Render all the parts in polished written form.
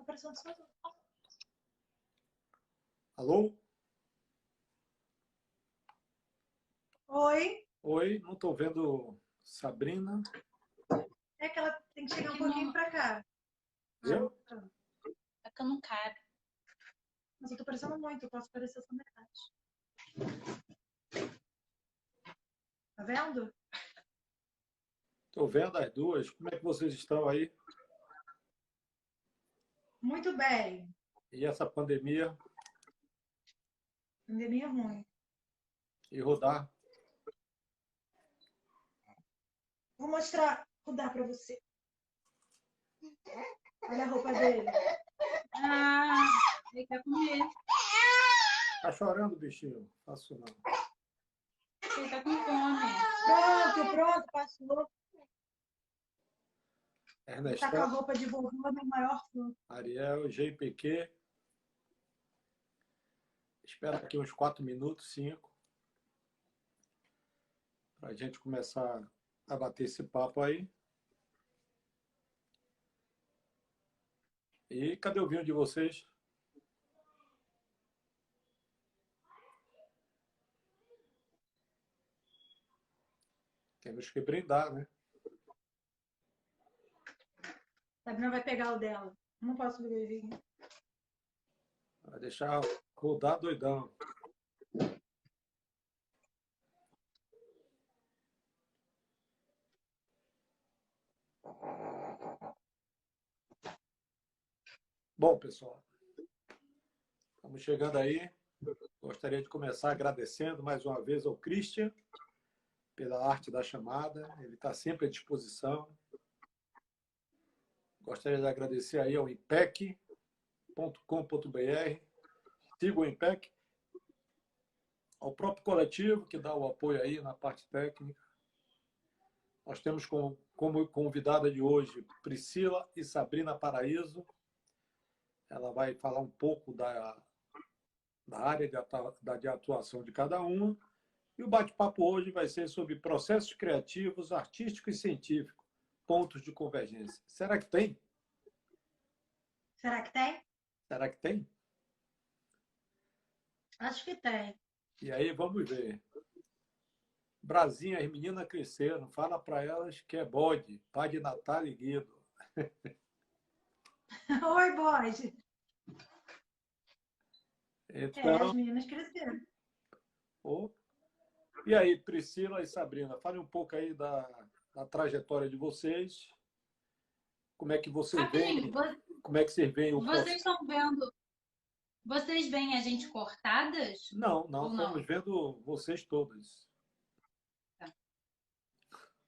aparecendo sua voz. Alô? Oi? Oi, não estou vendo Sabrina. É que ela tem que chegar um pouquinho pra cá. Eu? Pronto. É que eu não cabe. Mas eu tô parecendo muito, eu posso parecer só metade. Tá vendo? Estou vendo as duas. Como é que vocês estão aí? Muito bem. E essa pandemia? Pandemia ruim. E rodar? Vou rodar pra você. Olha a roupa dele. Ah, ele quer comer. Tá chorando, bichinho? Faço não. Ele tá com fome. Pronto, passou. Vou tá com a Ernestel, roupa de vovô, meu maior fã. Ariel, GPQ. Espera aqui uns 4 minutos, 5, para a gente começar a bater esse papo aí. E cadê o vinho de vocês? Temos que brindar, né? Sabrina vai pegar o dela. Não posso beber vinho. Vai deixar rodar doidão. Bom, pessoal, estamos chegando aí. Gostaria de começar agradecendo mais uma vez ao Christian pela arte da chamada. Ele está sempre à disposição. Gostaria de agradecer aí ao impec.com.br. Siga o IMPEC. Ao próprio coletivo que dá o apoio aí na parte técnica. Nós temos como convidada de hoje Priscila e Sabrina Paraíso. Ela vai falar um pouco da área de atuação de cada uma. E o bate-papo hoje vai ser sobre processos criativos, artísticos e científicos, pontos de convergência. Será que tem? Será que tem? Será que tem? Acho que tem. E aí, vamos ver. Brasinha, as meninas cresceram. Fala para elas que é bode, pai de Natália e Guido. Oi, bode. Então, as meninas cresceram. oh. E aí, Priscila e Sabrina, fale um pouco aí da trajetória de vocês. Como é que vocês veem? Como é que vocês veem o processo? Vocês estão vendo? Vocês veem a gente cortadas? Não, Ou estamos vendo vocês todas.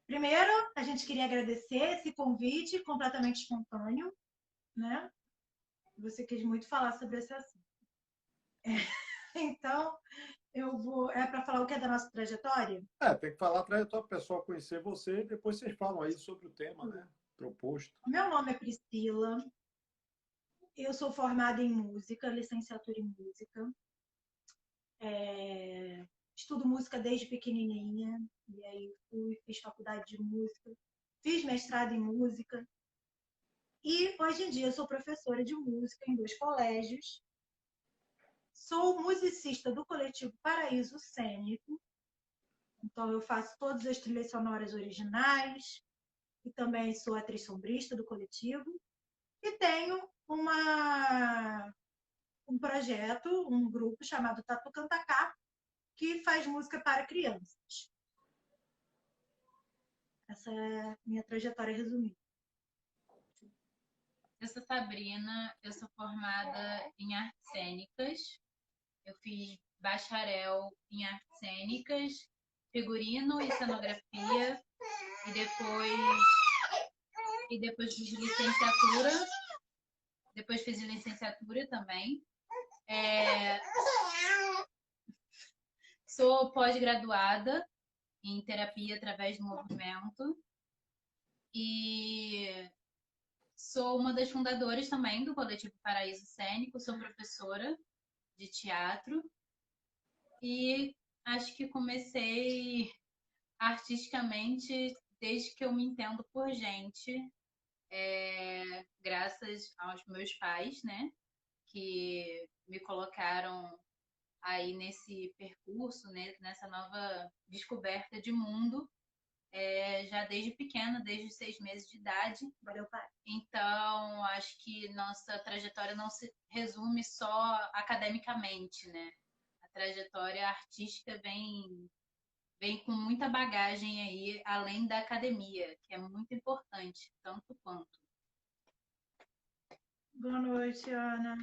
Primeiro, a gente queria agradecer esse convite completamente espontâneo, né? Você quis muito falar sobre esse assunto. Então, eu vou. É para falar o que é da nossa trajetória? Tem que falar a trajetória para o pessoal conhecer você e depois vocês falam aí sobre o tema, né? Proposto. Meu nome é Priscila. Eu sou formada em música, licenciatura em música. Estudo música desde pequenininha. E aí fiz faculdade de música. Fiz mestrado em música. E hoje em dia eu sou professora de música em 2 colégios. Sou musicista do coletivo Paraíso Cênico. Então eu faço todas as trilhas sonoras originais. E também sou atriz sombrista do coletivo. E tenho um projeto, um grupo chamado Tatu Cantacá, que faz música para crianças. Essa é a minha trajetória resumida. Eu sou Sabrina, eu sou formada em artes cênicas. Eu fiz bacharel em artes cênicas, figurino e cenografia. E depois fiz licenciatura. Depois fiz licenciatura também. Sou pós-graduada em terapia através do movimento. E sou uma das fundadoras também do coletivo Paraíso Cênico. Sou professora de teatro. E acho que comecei artisticamente desde que eu me entendo por gente. graças aos meus pais, né? Que me colocaram aí nesse percurso, né, nessa nova descoberta de mundo, já desde pequena, desde os 6 meses de idade. Valeu, pai. Então, acho que nossa trajetória não se resume só academicamente, né? A trajetória artística vem com muita bagagem aí, além da academia, que é muito importante, tanto quanto. Boa noite, Ana.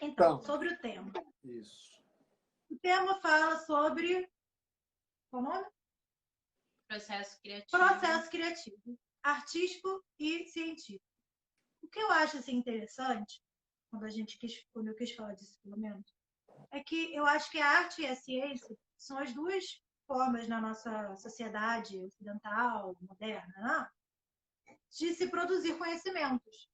Então, sobre o tema. Isso. O tema fala sobre... Qual o nome? Processo criativo. Processo criativo, artístico e científico. O que eu acho assim, interessante, quando eu quis falar disso, pelo menos, é que eu acho que a arte e a ciência são as duas formas na nossa sociedade ocidental, moderna, né? De se produzir conhecimentos.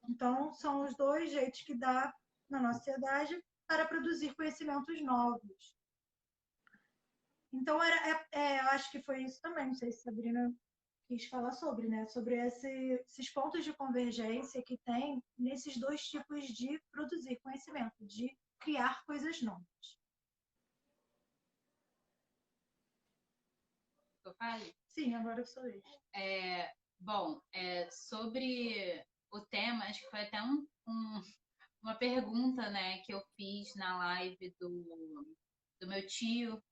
Então, são os dois jeitos que dá na nossa sociedade para produzir conhecimentos novos. Então, eu acho que foi isso também, não sei se a Sabrina quis falar sobre, né? Sobre esses pontos de convergência que tem nesses dois tipos de produzir conhecimento, de criar coisas novas. Eu falei? Sim, agora eu sou eu. Bom, sobre o tema, acho que foi até uma pergunta, né, que eu fiz na live do meu tio,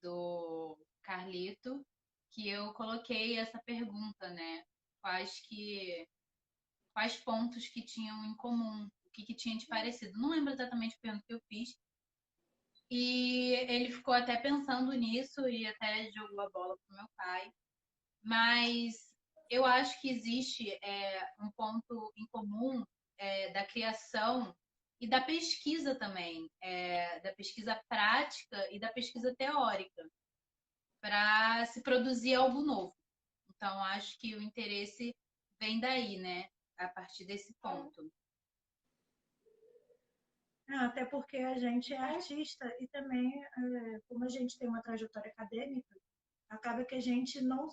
do Carlito, que eu coloquei essa pergunta, né? Quais pontos que tinham em comum, o que tinha de parecido. Não lembro exatamente a pergunta que eu fiz. E ele ficou até pensando nisso e até jogou a bola pro meu pai. Mas eu acho que existe um ponto em comum da criação e da pesquisa também, da pesquisa prática e da pesquisa teórica, para se produzir algo novo. Então, acho que o interesse vem daí, né? A partir desse ponto. Até porque a gente é artista e também, como a gente tem uma trajetória acadêmica, acaba que a gente não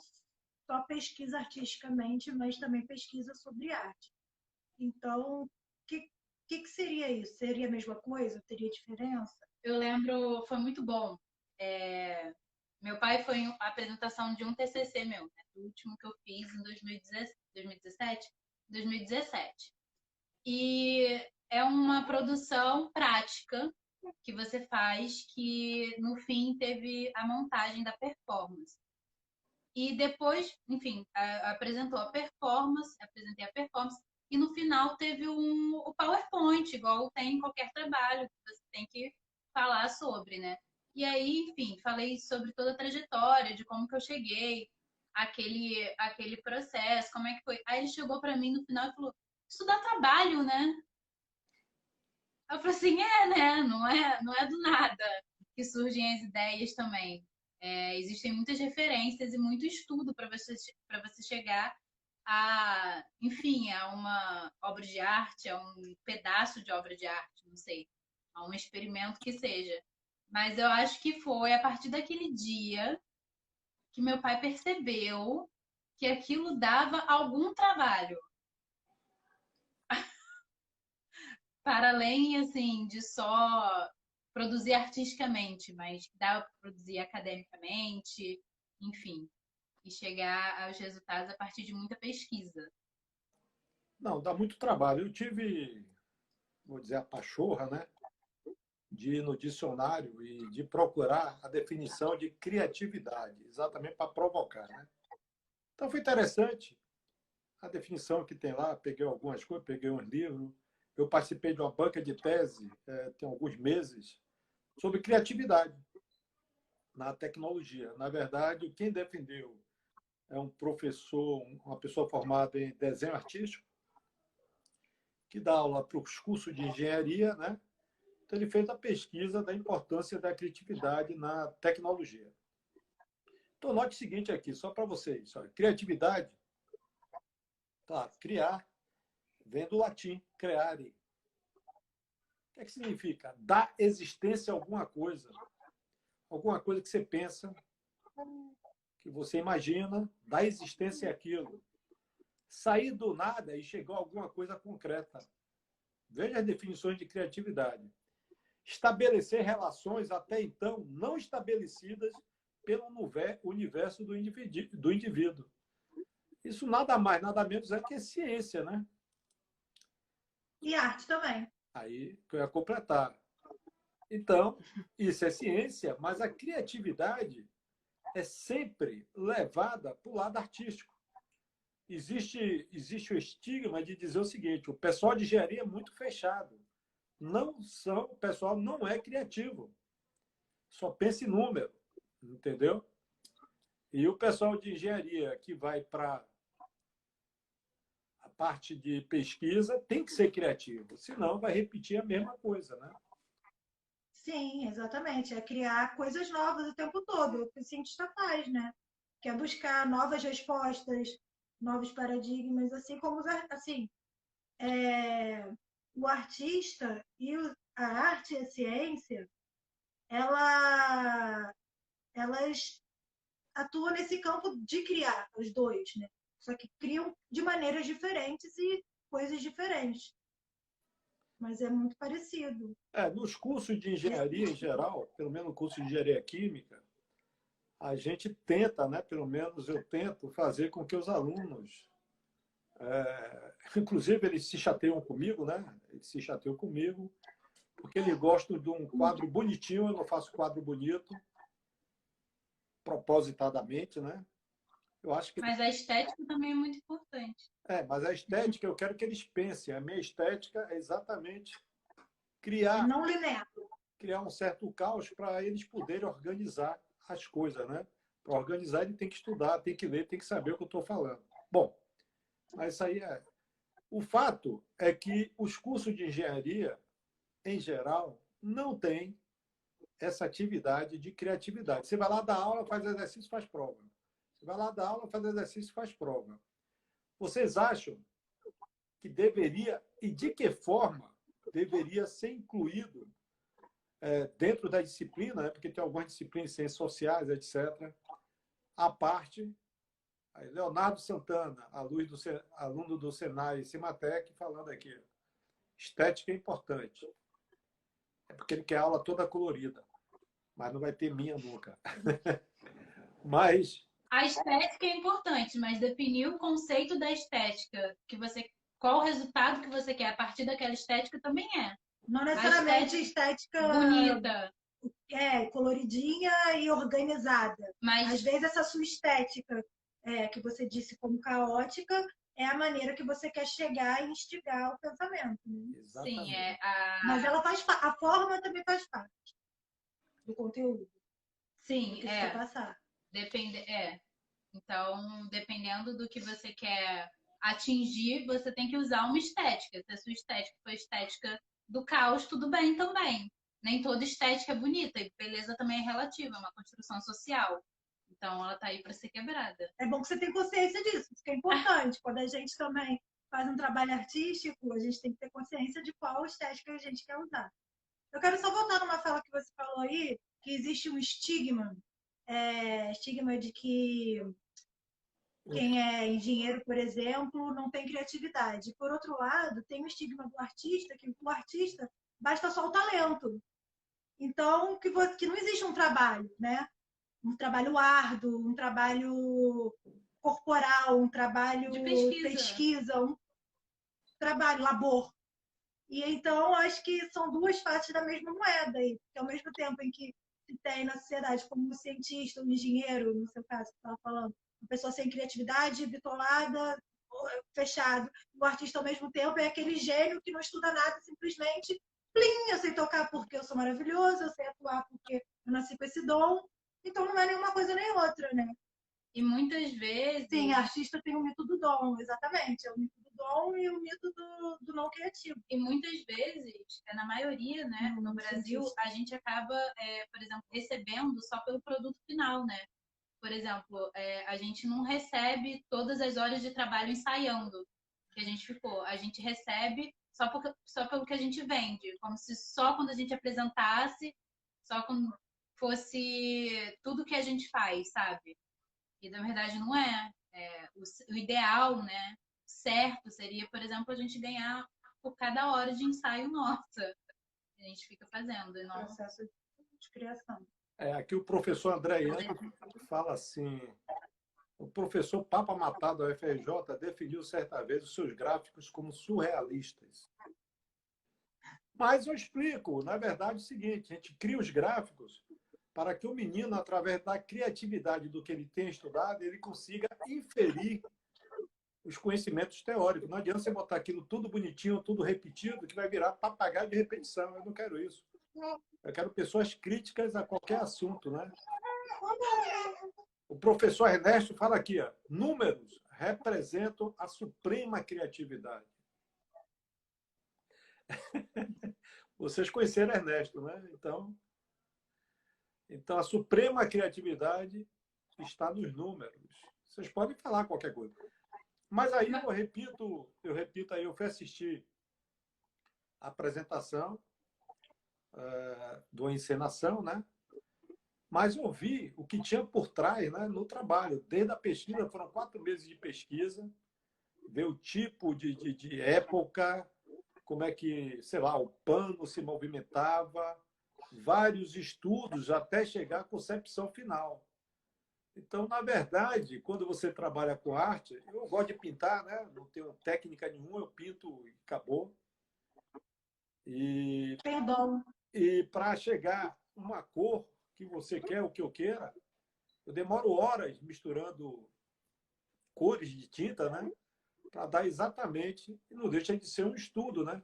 só pesquisa artisticamente, mas também pesquisa sobre arte. Então, o que seria isso? Seria a mesma coisa? Teria diferença? Eu lembro, foi muito bom. Meu pai foi a apresentação de um TCC meu, né? O último que eu fiz em 2017. E é uma produção prática que você faz que, no fim, teve a montagem da performance. E depois, enfim, apresentou a performance, apresentei a performance, e no final teve o PowerPoint, igual tem em qualquer trabalho, que você tem que falar sobre, né? E aí, enfim, falei sobre toda a trajetória, de como que eu cheguei, aquele processo, como é que foi. Aí ele chegou para mim no final e falou: isso dá trabalho, né? Eu falei assim, né? Não é do nada que surgem as ideias também. Existem muitas referências e muito estudo para você chegar enfim, a uma obra de arte, a um pedaço de obra de arte, não sei, a um experimento que seja. Mas eu acho que foi a partir daquele dia que meu pai percebeu que aquilo dava algum trabalho. Para além, assim, de só produzir artisticamente, mas dá para produzir academicamente, enfim, e chegar aos resultados a partir de muita pesquisa. Não, dá muito trabalho. Eu tive, vou dizer, a pachorra, né? De ir no dicionário e de procurar a definição de criatividade, exatamente para provocar, né? Então foi interessante a definição que tem lá. Peguei algumas coisas, peguei uns livros. Eu participei de uma banca de tese, tem alguns meses, sobre criatividade na tecnologia. Na verdade, quem defendeu é um professor, uma pessoa formada em desenho artístico, que dá aula para os cursos de engenharia, né? Então, ele fez a pesquisa da importância da criatividade na tecnologia. Então, note o seguinte aqui, só para vocês. Olha, criatividade, tá, criar, vem do latim, creare. O que que significa? Dar existência a alguma coisa que você pensa, que você imagina, dá existência àquilo. Sair do nada e chegar a alguma coisa concreta. Veja as definições de criatividade. Estabelecer relações até então não estabelecidas pelo universo do indivíduo. Isso nada mais, nada menos é que ciência, né? E arte também. Aí que eu ia completar. Então, isso é ciência, mas a criatividade é sempre levada para o lado artístico. Existe o estigma de dizer o seguinte: o pessoal de engenharia é muito fechado. O pessoal não é criativo. Só pensa em número, entendeu? E o pessoal de engenharia que vai para a parte de pesquisa tem que ser criativo, senão vai repetir a mesma coisa, né? Sim, exatamente. É criar coisas novas o tempo todo. É o que o cientista faz, né? Que é buscar novas respostas, novos paradigmas, assim como assim, o artista a arte e a ciência, ela, elas atuam nesse campo de criar os dois, né? Só que criam de maneiras diferentes e coisas diferentes. Mas é muito parecido. Nos cursos de engenharia em geral, pelo menos no curso de engenharia química, a gente tenta, né, pelo menos eu tento, fazer com que os alunos, inclusive eles se chateiam comigo, né? Eles se chateiam comigo, porque eles gostam de um quadro bonitinho, eu não faço quadro bonito, propositadamente, né? Eu acho que... Mas a estética também é muito importante. Mas a estética, eu quero que eles pensem. A minha estética é exatamente É não linear. criar um certo caos para eles poderem organizar as coisas, né? Para organizar, ele tem que estudar, tem que ler, tem que saber o que eu estou falando. Bom, mas isso aí é... O fato é que os cursos de engenharia, em geral, não têm essa atividade de criatividade. Você vai lá dar aula, faz exercício, faz prova. Você vai lá dar aula, faz exercício, faz prova. Vocês acham que deveria, e de que forma deveria ser incluído dentro da disciplina, né? Porque tem algumas disciplinas, ciências sociais, etc., a parte... Leonardo Santana, aluno do Senai Cimatec, falando aqui. Estética é importante. É porque ele quer aula toda colorida. Mas não vai ter minha nunca. Mas... A estética é importante, mas definir o conceito da estética, qual o resultado que você quer a partir daquela estética também é. Não necessariamente estética bonita. Coloridinha e organizada. Mas... Às vezes essa sua estética, que você disse como caótica, é a maneira que você quer chegar e instigar o pensamento. Né? Sim, Mas ela a forma também faz parte do conteúdo. Sim, que você passar. Então, dependendo do que você quer atingir, você tem que usar uma estética. Se a sua estética for estética do caos, tudo bem também. Nem toda estética é bonita, e beleza também é relativa, é uma construção social. Então, ela tá aí para ser quebrada. É bom que você tenha consciência disso, isso que é importante. Quando a gente também faz um trabalho artístico, a gente tem que ter consciência de qual estética a gente quer usar. Eu quero só voltar numa fala que você falou aí, que existe um estigma de que quem é engenheiro, por exemplo, não tem criatividade. Por outro lado, tem o estigma do artista, que o artista basta só o talento. Então, que não existe um trabalho, né? Um trabalho árduo, um trabalho corporal, um trabalho de pesquisa, um trabalho, labor. E então, acho que são duas faces da mesma moeda. E ao mesmo tempo em que se tem na sociedade como um cientista, um engenheiro, no seu caso, que estava falando, uma pessoa sem criatividade, bitolada, fechado. O artista, ao mesmo tempo, é aquele gênio que não estuda nada, simplesmente, plim, eu sei tocar porque eu sou maravilhoso, eu sei atuar porque eu nasci com esse dom. Então, não é nenhuma coisa nem outra, né? E muitas vezes... Sim, artista tem o mito do dom, exatamente. É o mito do dom e o mito do não criativo. E muitas vezes, na maioria, né, no Brasil, a gente acaba, por exemplo, recebendo só pelo produto final, né? Por exemplo, a gente não recebe todas as horas de trabalho ensaiando que a gente ficou. A gente recebe só pelo que a gente vende. Como se só quando a gente apresentasse, só quando fosse tudo que a gente faz, sabe? E, na verdade, não é. O ideal, né, certo, seria, por exemplo, a gente ganhar por cada hora de ensaio nossa. A gente fica fazendo. E não... Processo de criação. Aqui o professor André Yang fala assim: o professor Papa Matado da UFRJ definiu certa vez os seus gráficos como surrealistas. Mas eu explico, na verdade, é o seguinte: a gente cria os gráficos para que o menino, através da criatividade do que ele tem estudado, ele consiga inferir os conhecimentos teóricos. Não adianta você botar aquilo tudo bonitinho, tudo repetido, que vai virar papagaio de repetição. Eu não quero isso. Eu quero pessoas críticas a qualquer assunto, né? O professor Ernesto fala aqui, ó, números representam a suprema criatividade. Vocês conheceram Ernesto, né? Então, a suprema criatividade está nos números. Vocês podem falar qualquer coisa. Mas aí eu repito aí, eu fui assistir a apresentação do Encenação, né? Mas eu vi o que tinha por trás, né, no trabalho. Desde a pesquisa, foram 4 meses de pesquisa, ver o tipo de época, como é que, sei lá, o pano se movimentava, vários estudos até chegar à concepção final. Então, na verdade, quando você trabalha com arte, eu gosto de pintar, né? Não tenho técnica nenhuma, eu pinto e acabou. Perdão. E para chegar uma cor que você quer, o que eu queira, eu demoro horas misturando cores de tinta, né? Para dar exatamente, e não deixa de ser um estudo, né?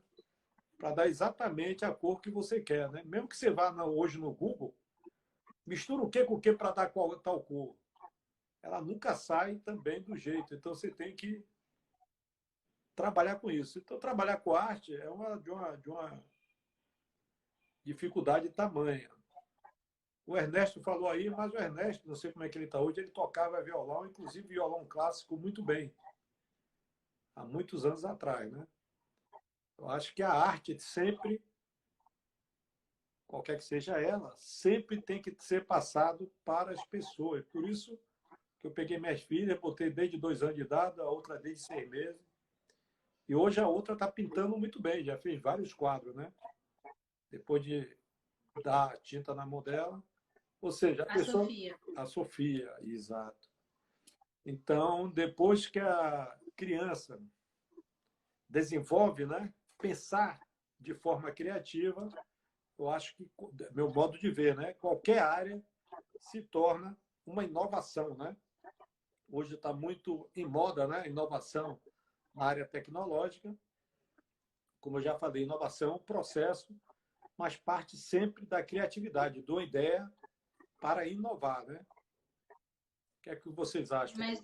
Para dar exatamente a cor que você quer, né? Mesmo que você vá hoje no Google, mistura o que com o que para dar tal cor. Ela nunca sai também do jeito. Então, você tem que trabalhar com isso. Então, trabalhar com arte é de uma dificuldade tamanha. O Ernesto falou aí, mas o Ernesto, não sei como é que ele está hoje, ele tocava violão, inclusive violão clássico, muito bem. Há muitos anos atrás, né? Eu acho que a arte sempre, qualquer que seja ela, sempre tem que ser passado para as pessoas. Por isso que eu peguei minhas filhas, botei desde 2 anos de idade, a outra desde 6 meses. E hoje a outra está pintando muito bem, já fez vários quadros, né? Depois de dar tinta na mão dela. Ou seja, Sofia. A Sofia, exato. Então, depois que a criança desenvolve, né, pensar de forma criativa, eu acho que, meu modo de ver, né, qualquer área se torna uma inovação, né? Hoje está muito em moda, né, inovação na área tecnológica. Como eu já falei, inovação é um processo, mas parte sempre da criatividade, de uma ideia para inovar, né? O que é que vocês acham? Mas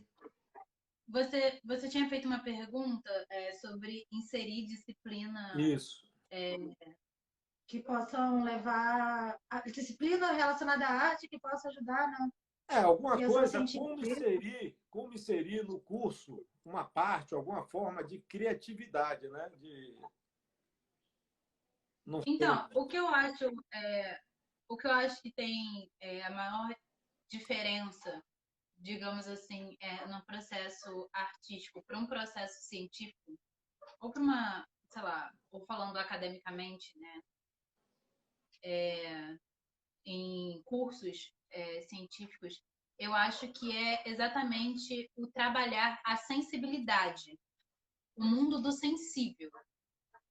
você tinha feito uma pergunta sobre inserir disciplina. Isso. Que possam levar a disciplina relacionada à arte que possa ajudar, não? Alguma coisa, como inserir no curso uma parte, alguma forma de criatividade, né? Então, o que eu acho que tem a maior diferença, digamos assim, no processo artístico para um processo científico, ou para uma, sei lá, ou falando academicamente, né, em cursos científicos, eu acho que é exatamente o trabalhar a sensibilidade, o mundo do sensível.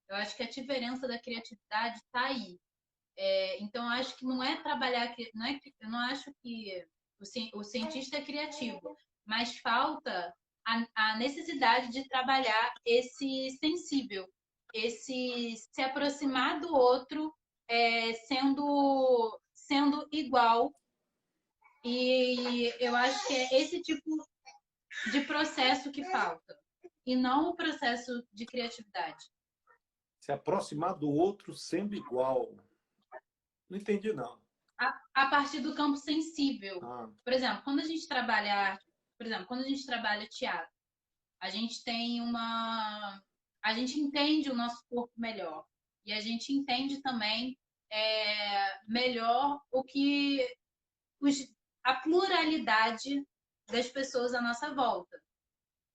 Eu acho que a diferença da criatividade está aí. Então, eu acho que não é trabalhar, eu não acho que o cientista é criativo, mas falta a necessidade de trabalhar esse sensível, esse se aproximar do outro sendo igual. E eu acho que é esse tipo de processo que falta, e não o processo de criatividade. Se aproximar do outro sendo igual. Não entendi, não. A partir do campo sensível. Ah. Por exemplo, quando a gente trabalha arte, por exemplo, quando a gente trabalha teatro, a gente tem a gente entende o nosso corpo melhor. E a gente entende também melhor a pluralidade das pessoas à nossa volta,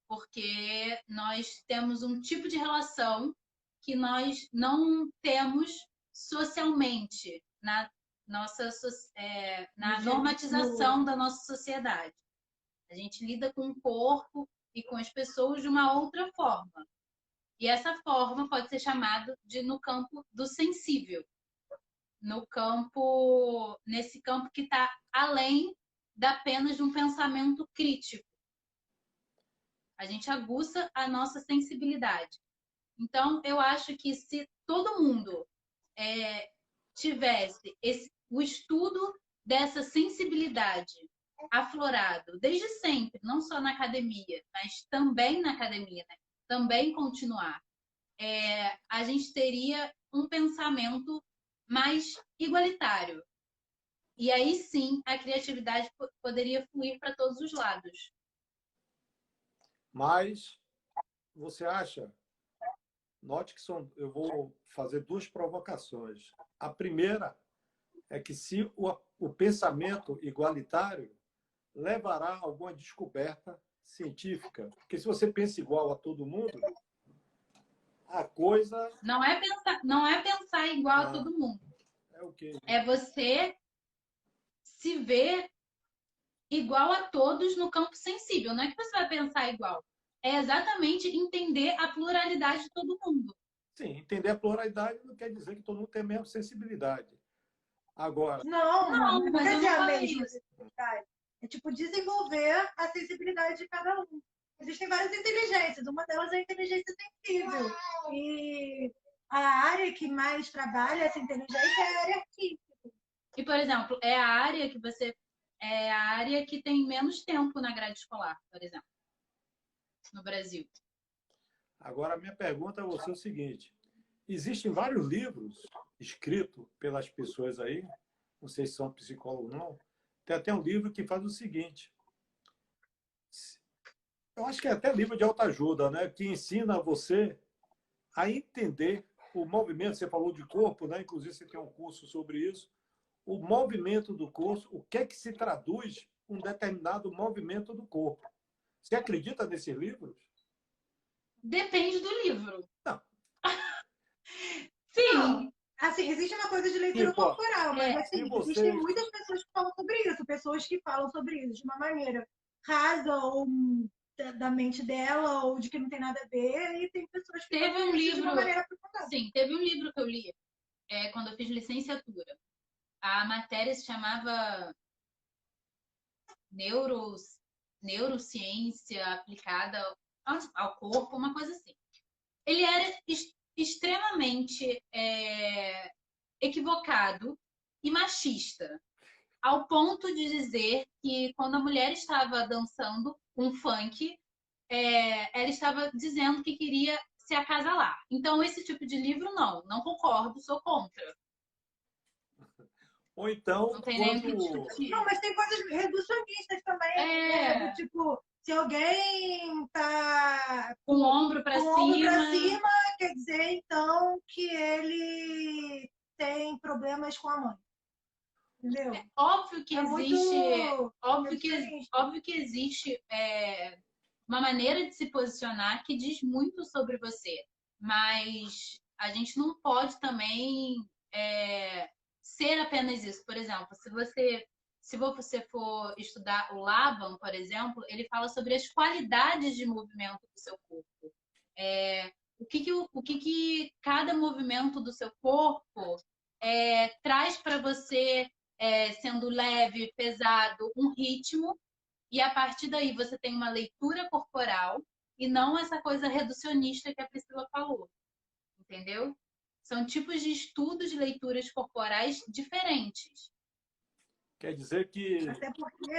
porque nós temos um tipo de relação que nós não temos socialmente na normatização da nossa sociedade. A gente lida com o corpo e com as pessoas de uma outra forma. E essa forma pode ser chamada de no campo do sensível. Nesse campo que está além da apenas de um pensamento crítico. A gente aguça a nossa sensibilidade. Então, eu acho que se todo mundo tivesse o estudo dessa sensibilidade aflorado desde sempre, não só na academia, mas também na academia, né? Também continuar, a gente teria um pensamento mais igualitário. E aí sim a criatividade poderia fluir para todos os lados. Mas você acha? Note que eu vou fazer duas provocações. A primeira é que se o pensamento igualitário levará a alguma descoberta científica. Porque se você pensa igual a todo mundo, a coisa... Não é pensar igual a todo mundo. É o quê? É você se ver igual a todos no campo sensível. Não é que você vai pensar igual. É exatamente entender a pluralidade de todo mundo. Sim, entender a pluralidade não quer dizer que todo mundo tem a mesma sensibilidade. Agora... Não mas quer eu dizer não a falei mesma isso. sensibilidade. É tipo desenvolver a sensibilidade de cada um. Existem várias inteligências. Uma delas é a inteligência sensível. E a área que mais trabalha essa inteligência é a área artística. E, por exemplo, é a área que tem menos tempo na grade escolar, por exemplo, no Brasil. Agora, a minha pergunta a você é o seguinte. Existem vários livros escritos pelas pessoas aí, não sei se são psicólogos ou não, tem até um livro que faz o seguinte. Eu acho que é até livro de autoajuda, né? Que ensina você a entender o movimento. Você falou de corpo, né? Inclusive, você tem um curso sobre isso. O movimento do corpo, o que é que se traduz um determinado movimento do corpo. Você acredita nesses livros? Depende do livro. Não. Sim. Não. Assim, existe uma coisa de leitura corporal, mas assim, existem muitas pessoas que falam sobre isso, pessoas que falam sobre isso de uma maneira rasa ou da mente dela ou de que não tem nada a ver, e tem pessoas que falam de uma maneira aprofundada. Sim, teve um livro que eu li quando eu fiz licenciatura. A matéria se chamava Neurociência aplicada ao corpo, uma coisa assim. Ele era extremamente equivocado e machista, ao ponto de dizer que quando a mulher estava dançando um funk, ela estava dizendo que queria se acasalar. Então, esse tipo de livro, não concordo, sou contra. Ou então... Não tem nem o que discutir. Não, mas tem coisas reducionistas também. Tipo, se alguém tá com o ombro para cima, quer dizer, então, que ele tem problemas com a mãe. Entendeu? Óbvio que existe uma maneira de se posicionar que diz muito sobre você. Mas a gente não pode também ser apenas isso. Por exemplo, se você for estudar o Laban, por exemplo, ele fala sobre as qualidades de movimento do seu corpo. O que cada movimento do seu corpo traz para você, sendo leve, pesado, um ritmo, e a partir daí você tem uma leitura corporal e não essa coisa reducionista que a Priscila falou. Entendeu? São tipos de estudos de leituras corporais diferentes. Quer dizer que... Até porque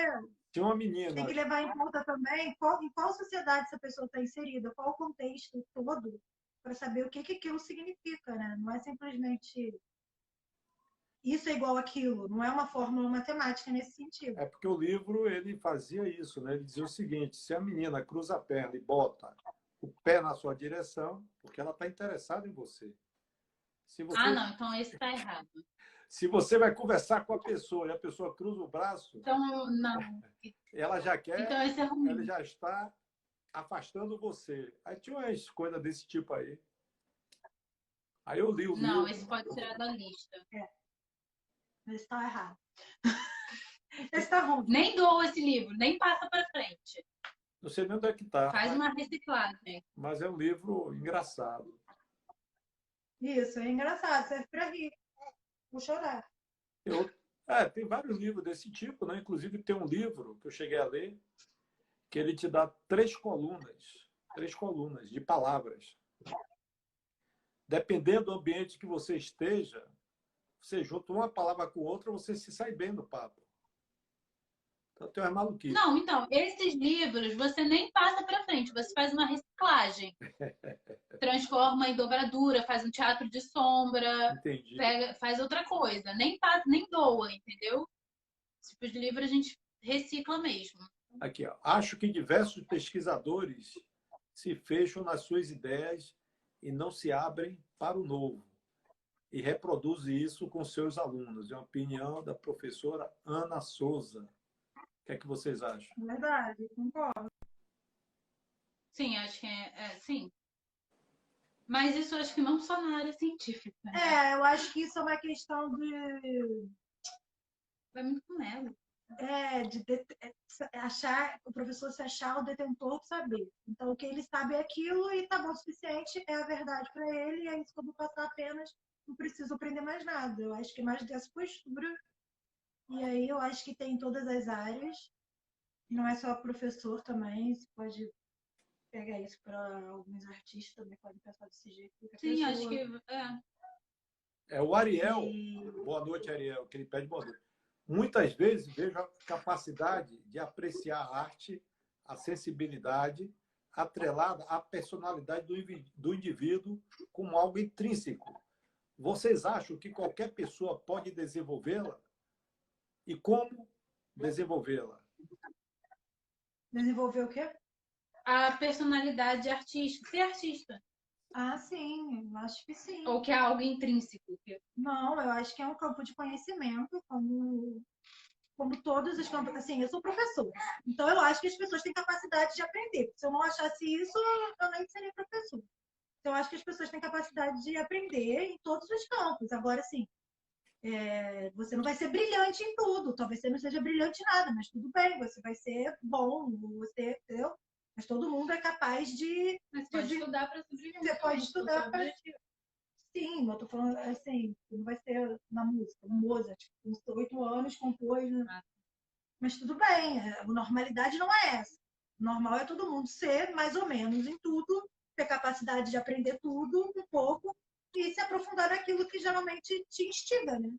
tem uma menina... tem que levar em conta também em qual sociedade essa pessoa está inserida, qual o contexto todo, para saber o que aquilo significa, né? Não é simplesmente isso é igual aquilo, não é uma fórmula matemática nesse sentido. É porque o livro ele fazia isso, né? Ele dizia o seguinte: se a menina cruza a perna e bota o pé na sua direção, porque ela está interessada em você. Não, então esse está errado. Se você vai conversar com a pessoa e a pessoa cruza o braço, Então, não. ela já quer, Então, esse é ela ruim. já está afastando você. Aí tinha umas coisas desse tipo aí. Aí eu li o Não, livro. esse pode tirar da lista. Esse está errado. Esse está ruim. Nem doa esse livro, nem passa para frente. Não sei nem onde é que está, Faz uma reciclagem. mas é um livro engraçado. Isso, é engraçado, serve para rir. Vou chorar. Tem vários livros desse tipo, né? Inclusive tem um livro que eu cheguei a ler que ele te dá três colunas de palavras. Dependendo do ambiente que você esteja, você junta uma palavra com outra, você se sai bem do papo. Então tem umas maluquices. Não, então, esses livros você nem passa para frente, você faz uma reciclagem. Transforma em dobradura, faz um teatro de sombra, Entendi. faz outra coisa. Nem passa, nem doa, entendeu? Esse tipo de livro a gente recicla mesmo. Aqui, ó. Acho que diversos pesquisadores se fecham nas suas ideias e não se abrem para o novo. E reproduzem isso com seus alunos. É a opinião da professora Ana Souza. O que é que vocês acham? Verdade, concordo. Sim, acho que sim. Mas isso eu acho que não só na área científica. Né? Eu acho que isso é uma questão de Vai muito com ela. Achar, o professor se achar o detentor do saber. Então, o que ele sabe é aquilo e tá bom o suficiente, é a verdade para ele, e é isso que eu vou passar apenas, não preciso aprender mais nada. Eu acho que é mais dessa postura, e aí eu acho que tem em todas as áreas, não é só professor também, você pode pegar isso para alguns artistas também, podem pensar desse jeito. Sim, acho que É o Ariel. Boa noite, Ariel, que ele pede boa noite. Muitas vezes vejo a capacidade de apreciar a arte, a sensibilidade, atrelada à personalidade do indivíduo como algo intrínseco. Vocês acham que qualquer pessoa pode desenvolvê-la? E como desenvolvê-la? Desenvolver o quê? a personalidade artística, ser artista. Ah, sim, eu acho que sim. Ou que é algo intrínseco. Não, eu acho que é um campo de conhecimento, como todos os campos. Assim, eu sou professora, então eu acho que as pessoas têm capacidade de aprender. Se eu não achasse isso, eu nem seria professora. Então, eu acho que as pessoas têm capacidade de aprender em todos os campos. Agora, assim, você não vai ser brilhante em tudo. Talvez você não seja brilhante em nada, mas tudo bem, você vai ser bom, você, entendeu? Mas todo mundo é capaz de. Mas pode estudar para ser brilhante. Você pode estudar para. Sim, eu tô falando assim, não vai ser na música, no Mozart, com 8 anos, compôs. Né? Mas tudo bem, a normalidade não é essa. O normal é todo mundo ser mais ou menos em tudo, ter capacidade de aprender tudo um pouco e se aprofundar naquilo que geralmente te instiga, né?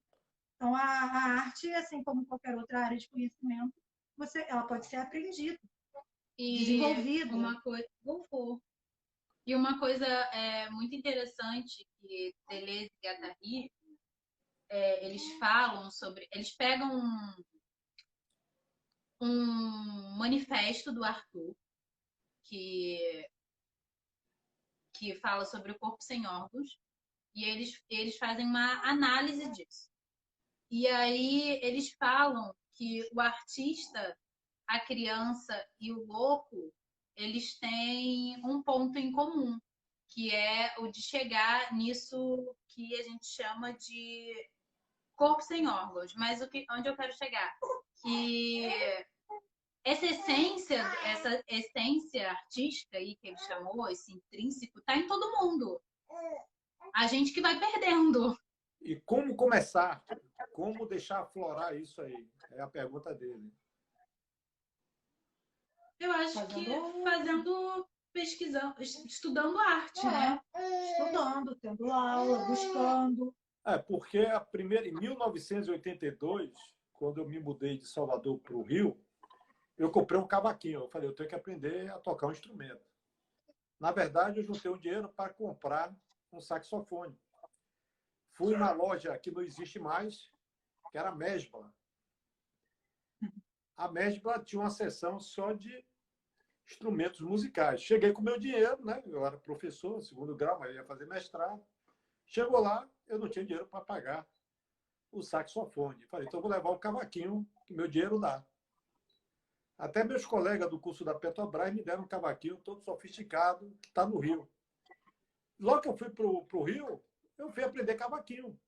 Então, a arte, assim como qualquer outra área de conhecimento, ela pode ser aprendida, desenvolvida. E uma coisa muito interessante que Deleuze e Guattari, eles falam sobre... Eles pegam um manifesto do Arthur que fala sobre o corpo sem órgãos e eles fazem uma análise disso. E aí eles falam que o artista, a criança e o louco, eles têm um ponto em comum, que é o de chegar nisso que a gente chama de corpo sem órgãos. Mas onde eu quero chegar? Que essa essência artística aí que ele chamou, esse intrínseco, está em todo mundo. A gente que vai perdendo. E como começar? Como deixar aflorar isso aí? É a pergunta dele. Eu acho que pesquisando, estudando arte, né? Estudando, tendo aula, buscando. Porque em 1982, quando eu me mudei de Salvador para o Rio, eu comprei um cavaquinho. Eu falei, eu tenho que aprender a tocar um instrumento. Na verdade, eu juntei um dinheiro para comprar um saxofone. Fui na loja que não existe mais, que era a Mesbla. A Mesbla tinha uma seção só de instrumentos musicais. Cheguei com meu dinheiro, né? Eu era professor, segundo grau, mas ia fazer mestrado. Chegou lá, eu não tinha dinheiro para pagar o saxofone. Falei, então eu vou levar o cavaquinho que meu dinheiro dá. Até meus colegas do curso da Petrobras me deram um cavaquinho todo sofisticado que está no Rio. Logo que eu fui para o Rio, eu fui aprender cavaquinho.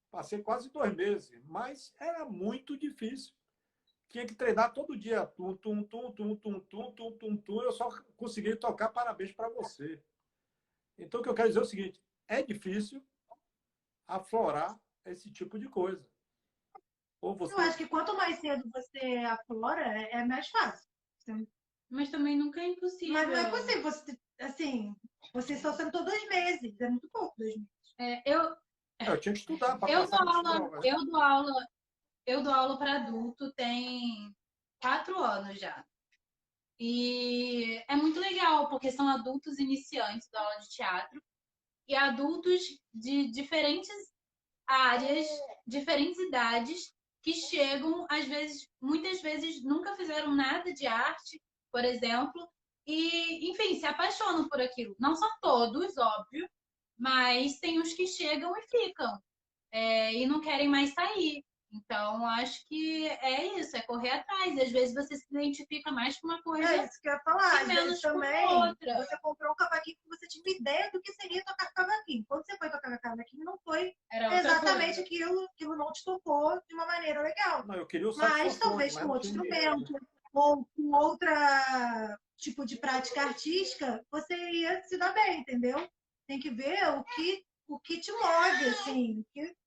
Passei quase 2 meses, mas era muito difícil. Tinha que treinar todo dia. Tum, tum, tum, tum, tum, tum, tum, tum, tum. Eu só consegui tocar parabéns para você. Então, o que eu quero dizer é o seguinte: é difícil aflorar esse tipo de coisa. Ou Eu você. acho que quanto mais cedo você aflora, é mais fácil. Mas também nunca é impossível. Mas não é possível. Você, assim, você só sentou 2 meses. É muito pouco, 2 meses. Eu tinha que estudar para Eu passar dou nas aula, provas. eu dou aula para adulto tem 4 anos já. E é muito legal, porque são adultos iniciantes da aula de teatro e adultos de diferentes áreas, diferentes idades, que chegam, às vezes, muitas vezes nunca fizeram nada de arte, por exemplo, e, enfim, se apaixonam por aquilo. Não são todos, óbvio, mas tem os que chegam e ficam, e não querem mais sair. Então, acho que é isso, é correr atrás. E às vezes você se identifica mais com uma coisa É isso que eu ia falar. e Às menos vezes com também, outra. você comprou um cavaquinho que você tinha uma ideia do que seria tocar cavaquinho. Quando você foi tocar cavaquinho, não foi Era outra exatamente coisa. aquilo não te tocou de uma maneira legal. Não, eu queria o Mas saxofone, talvez mas com não outro tinha dinheiro. instrumento ou com outra tipo de prática artística, você ia se dar bem, entendeu? Tem que ver o que te move, assim, o que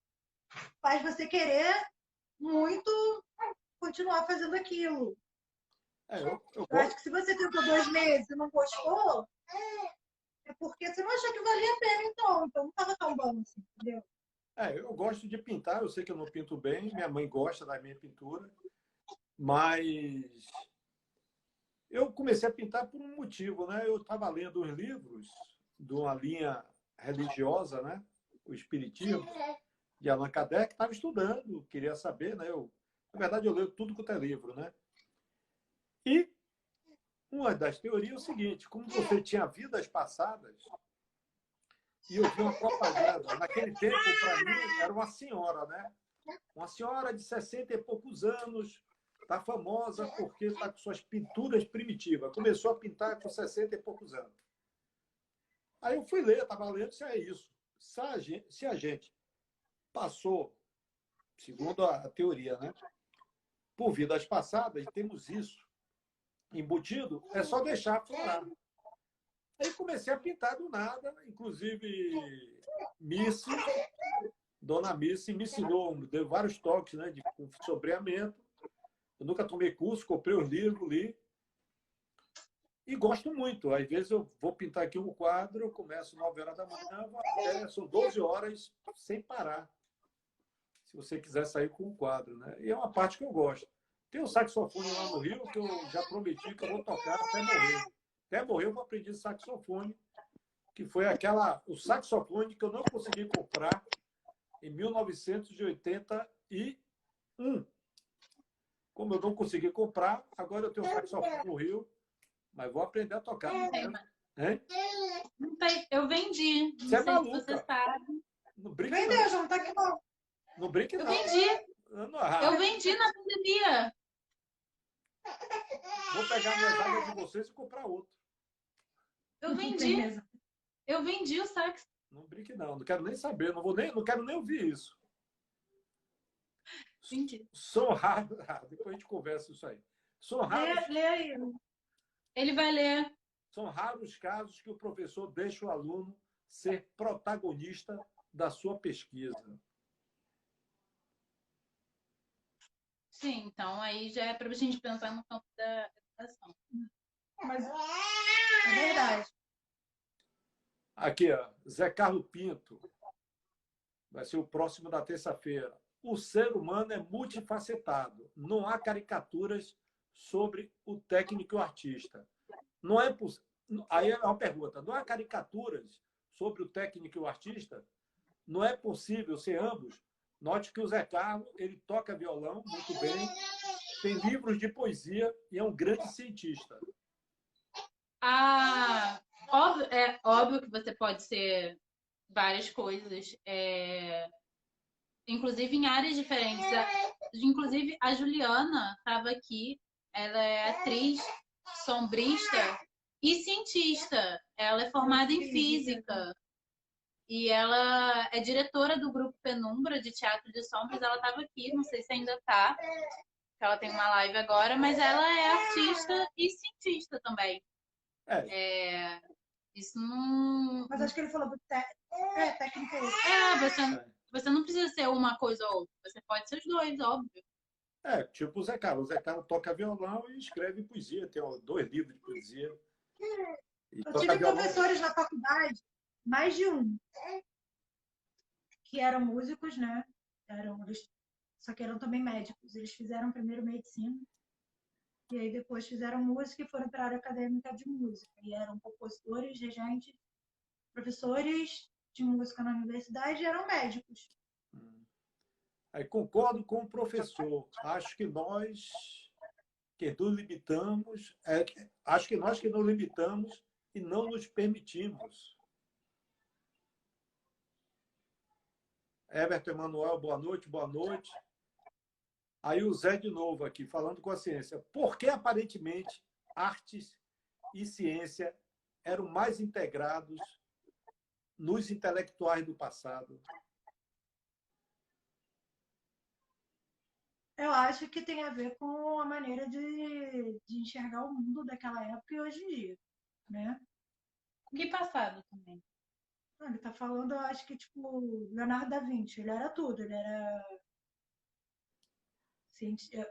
faz você querer muito continuar fazendo aquilo. Eu Eu acho gosto. que se você tentou 2 meses e não gostou, é porque você não achou que valia a pena, então. Então não estava tão bom assim, entendeu? Eu gosto de pintar. Eu sei que eu não pinto bem. Minha mãe gosta da minha pintura. Mas eu comecei a pintar por um motivo, né? Eu estava lendo uns livros de uma linha religiosa, né? O Espiritismo, de Allan Kardec, estava estudando, queria saber, né? Na verdade, eu leio tudo quanto é livro, né? E uma das teorias é o seguinte: como você tinha vidas passadas, e eu vi uma propaganda, naquele tempo, para mim, era uma senhora, né? Uma senhora de 60 e poucos anos, está famosa porque está com suas pinturas primitivas. Começou a pintar com 60 e poucos anos. Aí eu fui ler, estava lendo se é isso. Se a gente passou, segundo a teoria, né, por vidas passadas, e temos isso embutido, é só deixar aflorar. Aí comecei a pintar do nada, inclusive Missy, Dona Missy me ensinou, me deu vários toques, né, de sombreamento. Eu nunca tomei curso, comprei os livros, li. E gosto muito. Às vezes eu vou pintar aqui um quadro, eu começo 9 horas da manhã, vou até, são 12 horas sem parar. Se você quiser sair com um quadro, né? E é uma parte que eu gosto. Tem um saxofone lá no Rio que eu já prometi que eu vou tocar até morrer. Até morrer eu aprendi saxofone, que foi o saxofone que eu não consegui comprar em 1981. Como eu não consegui comprar, agora eu tenho um saxofone no Rio, mas vou aprender a tocar. Hein? Não tem. Eu vendi. Não Você é sei se você maluca. sabe. Não brinque, Vendeu, não. já não tá aqui não. Não brinque, Eu não. vendi. Eu Não. vendi na pandemia. Vou pegar minhas águas de vocês e comprar outro. Eu vendi. Eu vendi o sax. Não brinque, não. Não quero nem saber. Não quero nem ouvir isso. Vendi. São raros. Depois a gente conversa isso aí. São raros, Lê aí. Ele vai ler. são raros os casos que o professor deixa o aluno ser protagonista da sua pesquisa. Sim, então aí já é para a gente pensar no campo da educação. Mas é verdade. Aqui, ó, Zé Carlos Pinto. Vai ser o próximo da terça-feira. O ser humano é multifacetado. Não há caricaturas sobre o técnico e o artista. Não é poss... Aí é uma pergunta. Não há caricaturas sobre o técnico e o artista? Não é possível ser ambos? Note que o Zé Carlos, ele toca violão muito bem, tem livros de poesia e é um grande cientista. É óbvio que você pode ser várias coisas. inclusive em áreas diferentes. Inclusive, a Juliana estava aqui, ela é atriz, sombrista e cientista. Ela é formada em física. E ela é diretora do grupo Penumbra de Teatro de Sombras. Ela estava aqui, não sei se ainda está, porque ela tem uma live agora, mas ela é artista e cientista também. Isso não. Mas acho que ele falou do técnica. Você não precisa ser uma coisa ou outra. Você pode ser os dois, óbvio. Tipo o Zé Carlos. O Zé Carlos toca violão e escreve poesia. Tem 2 livros de poesia. Eu tive professores na faculdade, mais de um, que eram músicos, né? Só que eram também médicos. Eles fizeram primeiro medicina, e aí depois fizeram música e foram para a área acadêmica de música. E eram compositores, regentes, professores de música na universidade e eram médicos. Aí concordo com o professor. Acho que nós que nos limitamos, acho que nós que nos limitamos e não nos permitimos. Everton Emanuel, boa noite, boa noite. Aí o Zé de novo aqui, falando com a ciência. Por que, aparentemente, artes e ciência eram mais integrados nos intelectuais do passado? Eu acho que tem a ver com a maneira de enxergar o mundo daquela época e hoje em dia, né? Que passado também. Ele tá falando, eu acho que, tipo, Leonardo da Vinci, ele era tudo, ele era...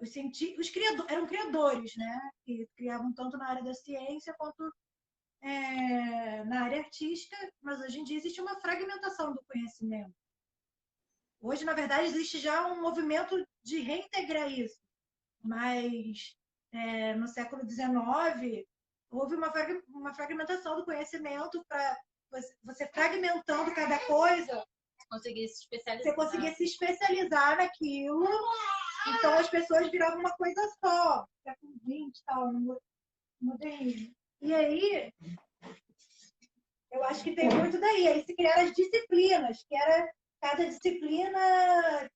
Os criadores, eram criadores, né? Que criavam tanto na área da ciência quanto na área artística, mas hoje em dia existe uma fragmentação do conhecimento. Hoje, na verdade, existe já um movimento de reintegrar isso, mas no século XIX houve uma fragmentação do conhecimento para você fragmentando cada coisa, você conseguia se especializar naquilo. Então as pessoas viravam uma coisa só, século XX, tal, no modernismo. E aí, eu acho que tem muito daí. Aí se criaram as disciplinas, que era cada disciplina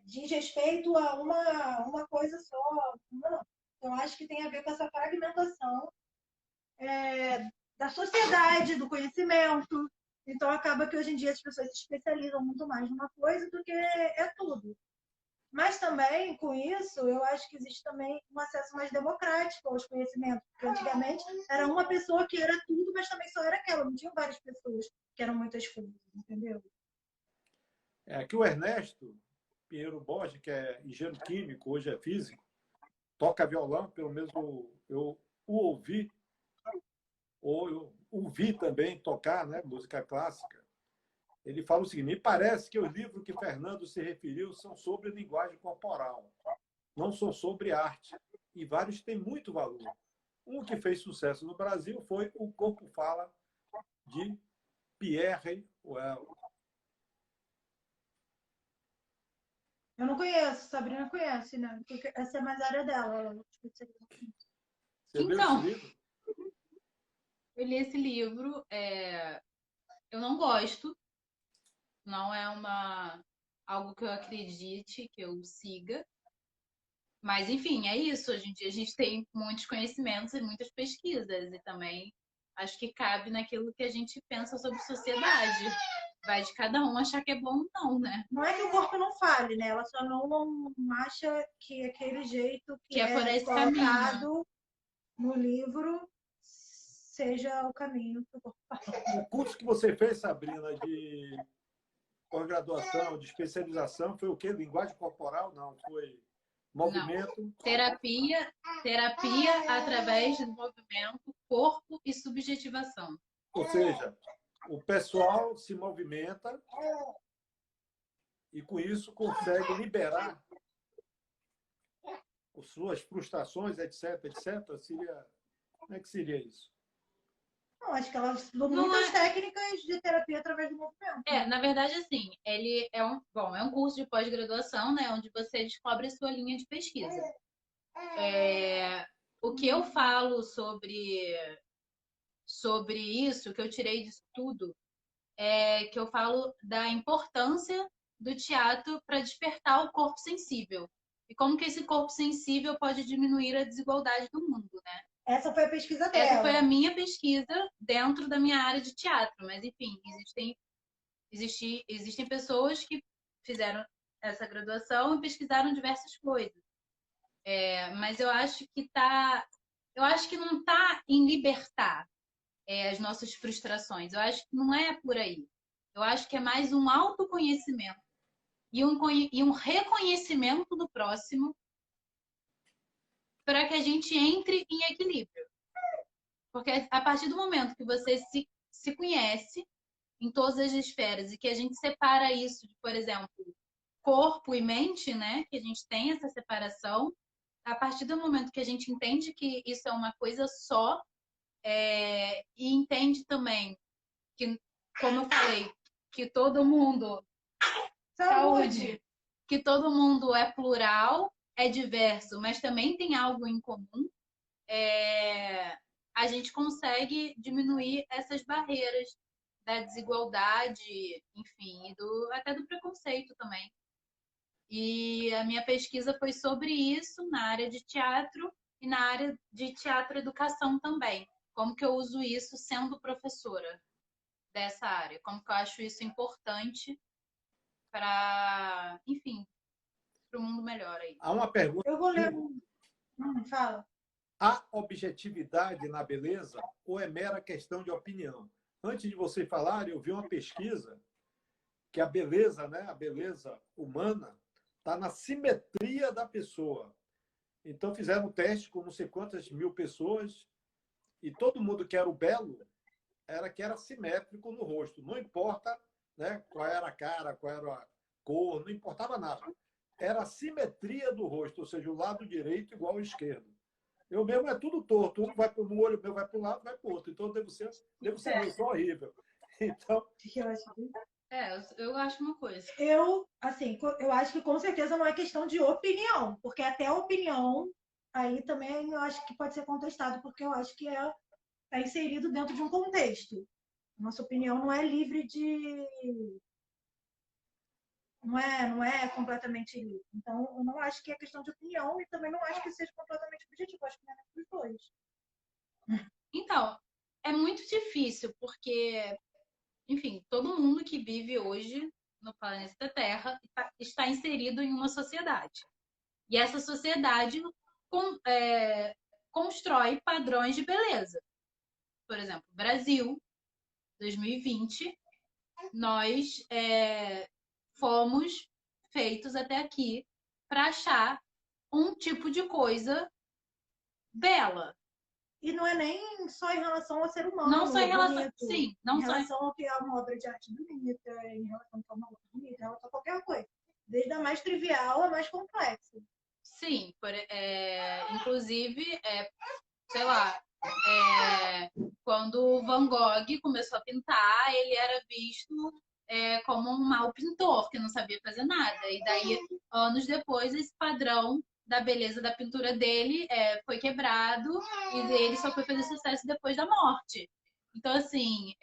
diz respeito a uma coisa só. Não. Então, acho que tem a ver com essa fragmentação da sociedade, do conhecimento. Então, acaba que hoje em dia as pessoas se especializam muito mais numa coisa do que é tudo. Mas também, com isso, eu acho que existe também um acesso mais democrático aos conhecimentos. Porque antigamente era uma pessoa que era tudo, mas também só era aquela. Não tinha várias pessoas que eram muitas coisas, entendeu? Aqui o Ernesto Pinheiro Borges, que é engenheiro químico, hoje é físico, toca violão, pelo menos eu o ouvi, ou eu o vi também tocar, né, música clássica. Ele fala o seguinte: me parece que os livros que Fernando se referiu são sobre linguagem corporal, não são sobre arte, e vários têm muito valor. Um que fez sucesso no Brasil foi O Corpo Fala, de Pierre Well. Eu não conheço, Sabrina conhece, né? Porque essa é mais a área dela. Você leu esse livro? Eu li esse livro, eu não gosto, não é algo que eu acredite, que eu siga. Mas, enfim, é isso. Hoje em dia a gente tem muitos conhecimentos e muitas pesquisas. E também acho que cabe naquilo que a gente pensa sobre sociedade. Vai de cada um achar que é bom ou não, né? Não é que o corpo não fale, né? Ela só não acha que aquele jeito que é por esse colocado caminho no livro seja o caminho que o corpo fala. O curso que você fez, Sabrina, de pós-graduação, de especialização, foi o quê? Linguagem corporal? Não, foi movimento? Não. Terapia através do movimento, corpo e subjetivação. Ou seja, o pessoal se movimenta e, com isso, consegue liberar as suas frustrações, etc, etc. Como é que seria isso? Não, acho que ela estudou muitas técnicas de terapia através do movimento. Na verdade, assim, ele é um curso de pós-graduação, né, onde você descobre a sua linha de pesquisa. O que eu falo sobre isso, que eu tirei disso tudo, é que eu falo da importância do teatro para despertar o corpo sensível. E como que esse corpo sensível pode diminuir a desigualdade do mundo, né? Essa foi a pesquisa Essa foi dela. a minha pesquisa dentro da minha área de teatro. Mas, enfim, existem pessoas que fizeram essa graduação e pesquisaram diversas coisas. Mas eu acho que não está em libertar as nossas frustrações. Eu acho que não é por aí. Eu acho que é mais um autoconhecimento e um reconhecimento do próximo para que a gente entre em equilíbrio. Porque a partir do momento que você se conhece em todas as esferas e que a gente separa isso de, por exemplo, corpo e mente, né? Que a gente tem essa separação. A partir do momento que a gente entende que isso é uma coisa só, e entende também que, como eu falei, que todo mundo... Saúde! Que todo mundo é plural, é diverso, mas também tem algo em comum. A gente consegue diminuir essas barreiras da desigualdade, enfim, e até do preconceito também. E a minha pesquisa foi sobre isso na área de teatro e na área de teatro educação também. Como que eu uso isso sendo professora dessa área? Como que eu acho isso importante para, enfim, para o mundo melhor aí. Há uma pergunta. Eu vou ler. Fala. Há objetividade na beleza ou é mera questão de opinião? Antes de você falar, eu vi uma pesquisa que a beleza, né, a beleza humana, está na simetria da pessoa. Então, fizeram um teste com não sei quantas mil pessoas e todo mundo que era o belo que era simétrico no rosto. Não importa, né, qual era a cara, qual era a cor, não importava nada. Era a simetria do rosto, ou seja, o lado direito igual ao esquerdo. Eu mesmo é tudo torto. Um vai para um olho, meu vai para um lado, vai para o outro. Então, eu devo ser eu sou horrível. Então... eu acho uma coisa. Eu acho que com certeza não é questão de opinião, porque até a opinião aí também eu acho que pode ser contestado, porque eu acho que está inserido dentro de um contexto. Nossa opinião não é livre de... Não é completamente livre. Então, eu não acho que é questão de opinião e também não acho que seja completamente objetivo. Acho que não é dos dois. Então, é muito difícil, porque, enfim, todo mundo que vive hoje no planeta Terra está inserido em uma sociedade. E essa sociedade constrói padrões de beleza. Por exemplo, Brasil, 2020, nós fomos feitos até aqui para achar um tipo de coisa bela. E não é nem só em relação ao ser humano. Não só em relação... bonito, Sim, não em só relação ao que é uma obra de arte bonita, em relação ao que é uma obra bonita, em relação a qualquer coisa. Desde a mais trivial à mais complexa. Sim, inclusive, sei lá, quando o Van Gogh começou a pintar, ele era visto como um mau pintor, que não sabia fazer nada. E daí, anos depois, esse padrão da beleza da pintura dele foi quebrado e ele só foi fazer sucesso depois da morte. Então, assim,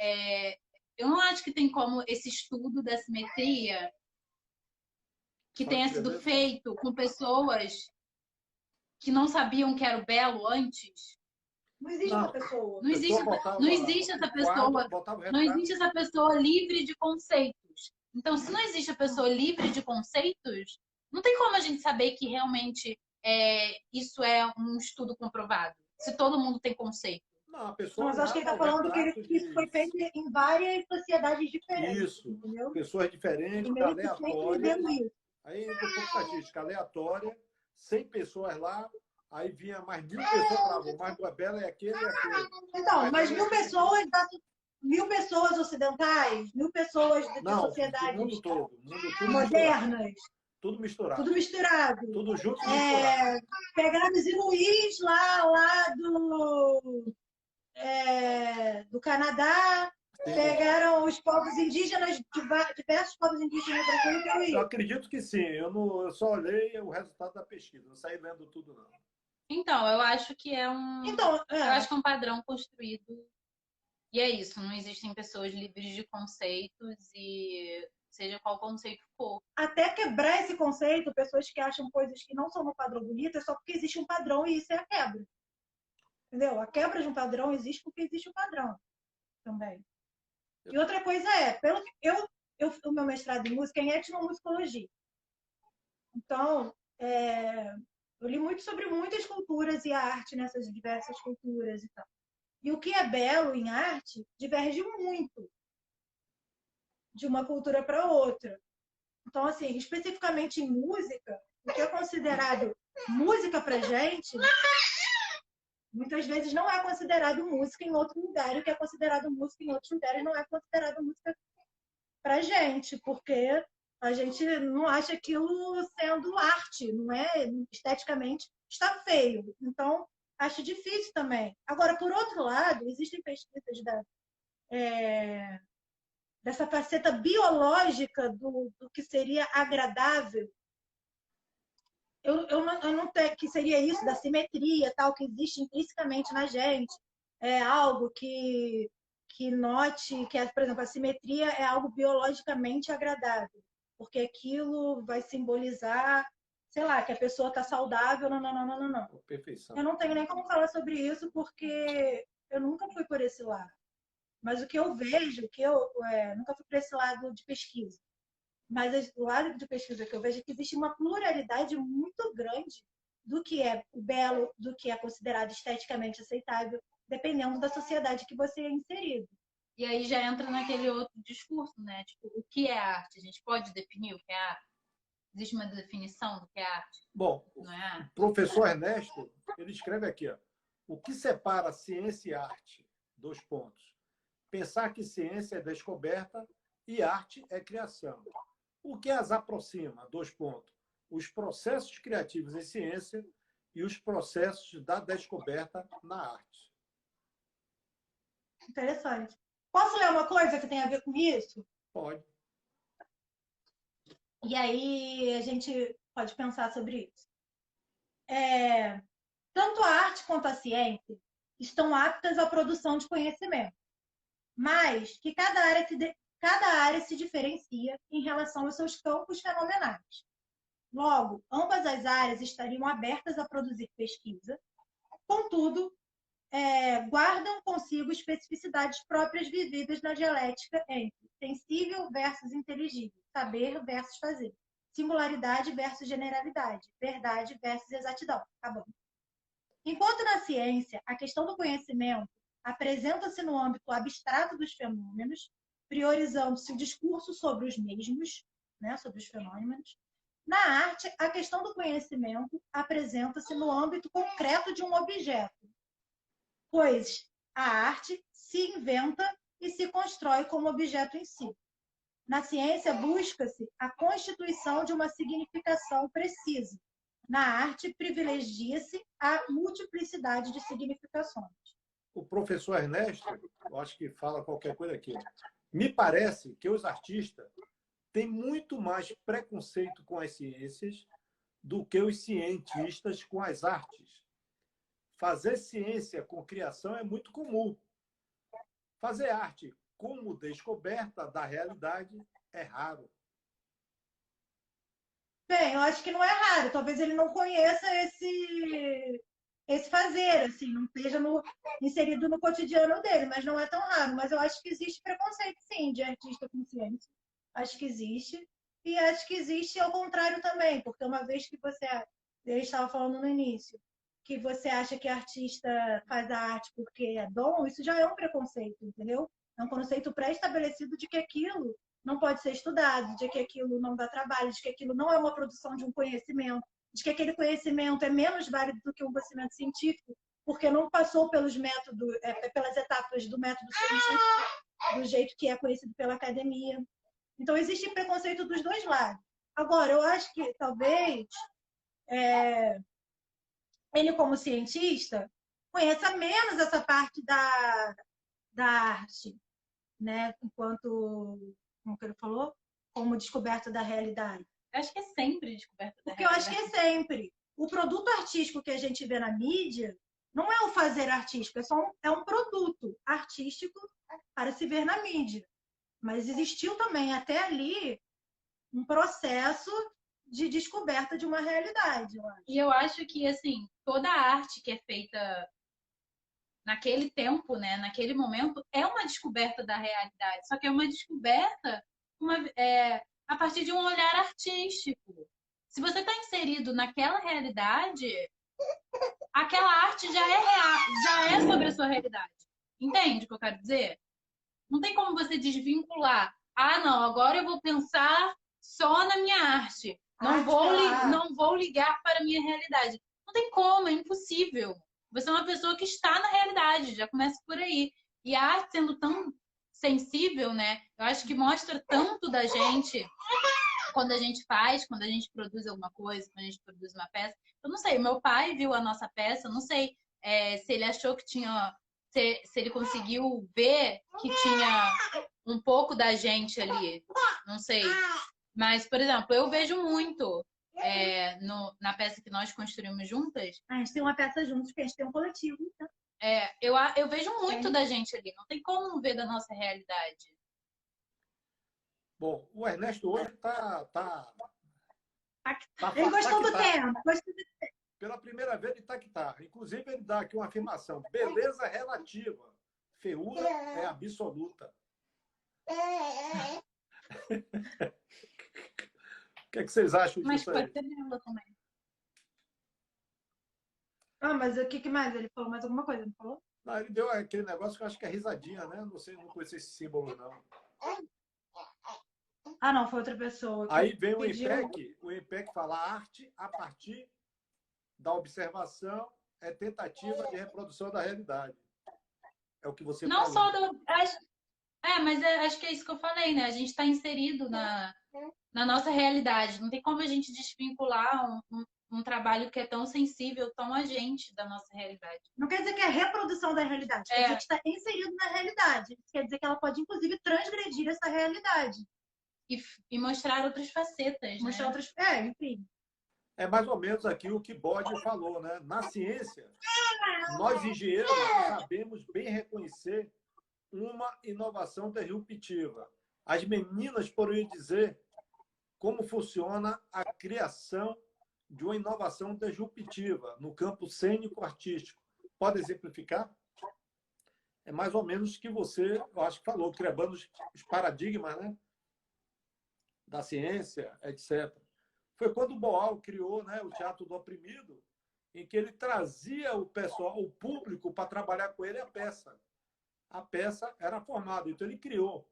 eu não acho que tem como esse estudo da simetria que tenha sido feito com pessoas que não sabiam que era o belo antes. Não existe essa pessoa. Não existe essa pessoa. Não existe essa pessoa livre de conceitos. Então, se não existe a pessoa livre de conceitos, não tem como a gente saber que realmente isso é um estudo comprovado. Se todo mundo tem conceito. Não, a pessoa mas acho que ele está falando que isso foi feito em várias sociedades diferentes. Isso. Entendeu? Pessoas diferentes, aleatórias. Aí, um pouco estatística aleatória, 100 pessoas lá, aí vinha mais 1000 pessoas e falavam, mais bela é aquele e aquele. Então, mas 1000 pessoas, 1000 pessoas ocidentais, 1000 pessoas de sociedades mundo todo, tudo modernas. Tudo misturado. Tudo misturado. Tudo junto e misturado. Pegaram os inuís lá do Canadá, sim. Pegaram os povos indígenas, diversos povos indígenas do Brasil. Eu acredito que sim. Eu só olhei o resultado da pesquisa. Não saí lendo tudo, não. Então, eu acho que eu acho que é um padrão construído. E é isso. Não existem pessoas livres de conceitos e seja qual conceito for. Até quebrar esse conceito, pessoas que acham coisas que não são no padrão bonito, é só porque existe um padrão e isso é a quebra. Entendeu? A quebra de um padrão existe porque existe um padrão também. E outra coisa é, o meu mestrado em música é em etnomusicologia. Então, eu li muito sobre muitas culturas e arte nessas diversas culturas e tal. E o que é belo em arte diverge muito de uma cultura para outra. Então, assim, especificamente em música, o que é considerado música pra gente, muitas vezes não é considerado música em outro lugar. E o que é considerado música em outros lugares não é considerado música pra gente, porque a gente não acha aquilo sendo arte, não é? Esteticamente está feio. Então, acho difícil também. Agora, por outro lado, existem pesquisas dessa faceta biológica do que seria agradável. Eu não tenho, que seria isso, da simetria, tal, que existe intrinsecamente na gente. É algo que note que, por exemplo, a simetria é algo biologicamente agradável, porque aquilo vai simbolizar, sei lá, que a pessoa está saudável, não. Perfeição. Eu não tenho nem como falar sobre isso, porque eu nunca fui por esse lado. Mas o que eu vejo, nunca fui por esse lado de pesquisa. Mas o lado de pesquisa que eu vejo é que existe uma pluralidade muito grande do que é belo, do que é considerado esteticamente aceitável, dependendo da sociedade que você é inserido. E aí já entra naquele outro discurso, né? Tipo, o que é arte? A gente pode definir o que é arte? Existe uma definição do que é arte? Bom, Não é arte? o professor Ernesto, ele escreve aqui, ó, o que separa ciência e arte? 2 pontos. Pensar que ciência é descoberta e arte é criação. O que as aproxima? 2 pontos. Os processos criativos em ciência e os processos da descoberta na arte. Interessante. Posso ler uma coisa que tem a ver com isso? Pode. E aí a gente pode pensar sobre isso. Tanto a arte quanto a ciência estão aptas à produção de conhecimento, mas que cada área se diferencia em relação aos seus campos fenomenais. Logo, ambas as áreas estariam abertas a produzir pesquisa, contudo, guardam consigo especificidades próprias vividas na dialética entre sensível versus inteligível, saber versus fazer, singularidade versus generalidade, verdade versus exatidão. Tá bom. Enquanto na ciência, a questão do conhecimento apresenta-se no âmbito abstrato dos fenômenos, priorizando-se o discurso sobre os mesmos, né, sobre os fenômenos. Na arte, a questão do conhecimento apresenta-se no âmbito concreto de um objeto, pois a arte se inventa e se constrói como objeto em si. Na ciência, busca-se a constituição de uma significação precisa. Na arte, privilegia-se a multiplicidade de significações. O professor Ernesto, eu acho que fala qualquer coisa aqui. Me parece que os artistas têm muito mais preconceito com as ciências do que os cientistas com as artes. Fazer ciência com criação é muito comum. Fazer arte como descoberta da realidade é raro. Bem, eu acho que não é raro. Talvez ele não conheça esse fazer, assim, não esteja inserido no cotidiano dele, mas não é tão raro. Mas eu acho que existe preconceito, sim, de artista com ciência. Acho que existe. E acho que existe ao contrário também, porque uma vez que eu estava falando no início, que você acha que artista faz a arte porque é dom, isso já é um preconceito, entendeu? É um conceito pré-estabelecido de que aquilo não pode ser estudado, de que aquilo não dá trabalho, de que aquilo não é uma produção de um conhecimento, de que aquele conhecimento é menos válido do que um conhecimento científico, porque não passou pelos métodos, pelas etapas do método científico, do jeito que é conhecido pela academia. Então, existe preconceito dos dois lados. Agora, eu acho que talvez ele, como cientista, conheça menos essa parte da arte, né? Enquanto, como que ele falou, como descoberta da realidade. Eu acho que é sempre descoberta da Porque eu acho que é sempre. O produto artístico que a gente vê na mídia não é o fazer artístico, é um produto artístico para se ver na mídia. Mas existiu também, até ali, um processo de descoberta de uma realidade, eu acho. E eu acho que, assim, toda a arte que é feita naquele tempo, né, naquele momento, é uma descoberta da realidade. Só que é uma descoberta a partir de um olhar artístico. Se você está inserido naquela realidade, aquela arte já é real, já é sobre a sua realidade. Entende o que eu quero dizer? Não tem como você desvincular. Ah, não, agora eu vou pensar só na minha arte. Não vou ligar para a minha realidade. Não tem como, é impossível. Você é uma pessoa que está na realidade, já começa por aí. E a arte sendo tão sensível, né? Eu acho que mostra tanto da gente quando a gente faz, quando a gente produz alguma coisa, quando a gente produz uma peça. Eu não sei, meu pai viu a nossa peça, eu não sei se ele achou que tinha. Se ele conseguiu ver que tinha um pouco da gente ali, não sei. Mas, por exemplo, eu vejo muito na peça que nós construímos juntas. A gente tem uma peça juntos, porque a gente tem um coletivo. Então. Eu vejo muito da gente ali. Não tem como não ver da nossa realidade. Bom, o Ernesto hoje Ele gostou do tema. Pela primeira vez ele tá. Inclusive, ele dá aqui uma afirmação. Beleza relativa. Feiura é absoluta. O que é que vocês acham Mas disso aí? pode ser bela também. Ah, mas o que mais? Ele falou mais alguma coisa, não falou? Não, ele deu aquele negócio que eu acho que é risadinha, né? Não sei, não conheço esse símbolo, não. Ah, não, foi outra pessoa. Aí vem pediu... o IPEC fala arte a partir da observação é tentativa de reprodução da realidade. É o que você Não falou. só da. Mas acho que é isso que eu falei, né? A gente está inserido na nossa realidade. Não tem como a gente desvincular um trabalho que é tão sensível, tão agente da nossa realidade. Não quer dizer que é reprodução da realidade, quer dizer que está inserido na realidade. Isso quer dizer que ela pode, inclusive, transgredir essa realidade. E mostrar outras facetas, mostrar né? outras... enfim. É mais ou menos aqui o que Bode falou, né? Na ciência, nós engenheiros sabemos bem reconhecer uma inovação disruptiva. As meninas poderiam dizer como funciona a criação de uma inovação disruptiva no campo cênico-artístico. Pode exemplificar? É mais ou menos o que você, eu acho que falou, quebrando os paradigmas, né? Da ciência, etc. Foi quando o Boal criou, né, o Teatro do Oprimido, em que ele trazia o pessoal, o público, para trabalhar com ele a peça. A peça era formada. Então, ele criou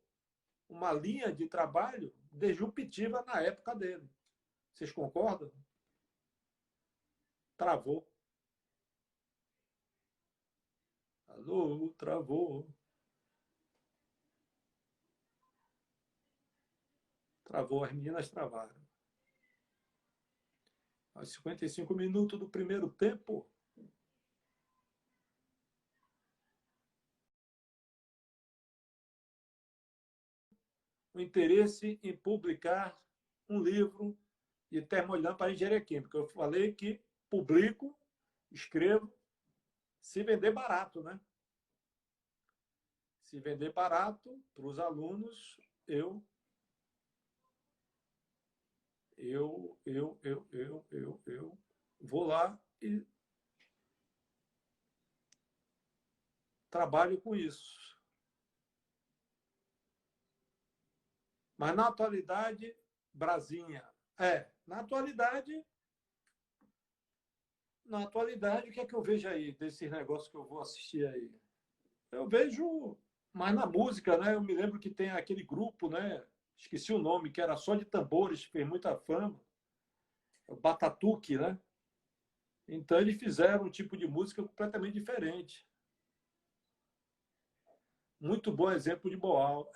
uma linha de trabalho disruptiva na época dele. Vocês concordam? Travou. Alô, travou. Travou, as meninas travaram. Aos 55 minutos do primeiro tempo. O interesse em publicar um livro de termolâmpada para engenharia química. Eu falei que publico, escrevo, se vender barato, né? Se vender barato para os alunos, eu vou lá e trabalho com isso. Mas na atualidade, Brasinha. Na atualidade, o que é que eu vejo aí desses negócios que eu vou assistir aí? Eu vejo mais na música, né? Eu me lembro que tem aquele grupo, né? Esqueci o nome, que era só de tambores, fez muita fama. O Batatuque, né? Então, eles fizeram um tipo de música completamente diferente. Muito bom exemplo de Boal.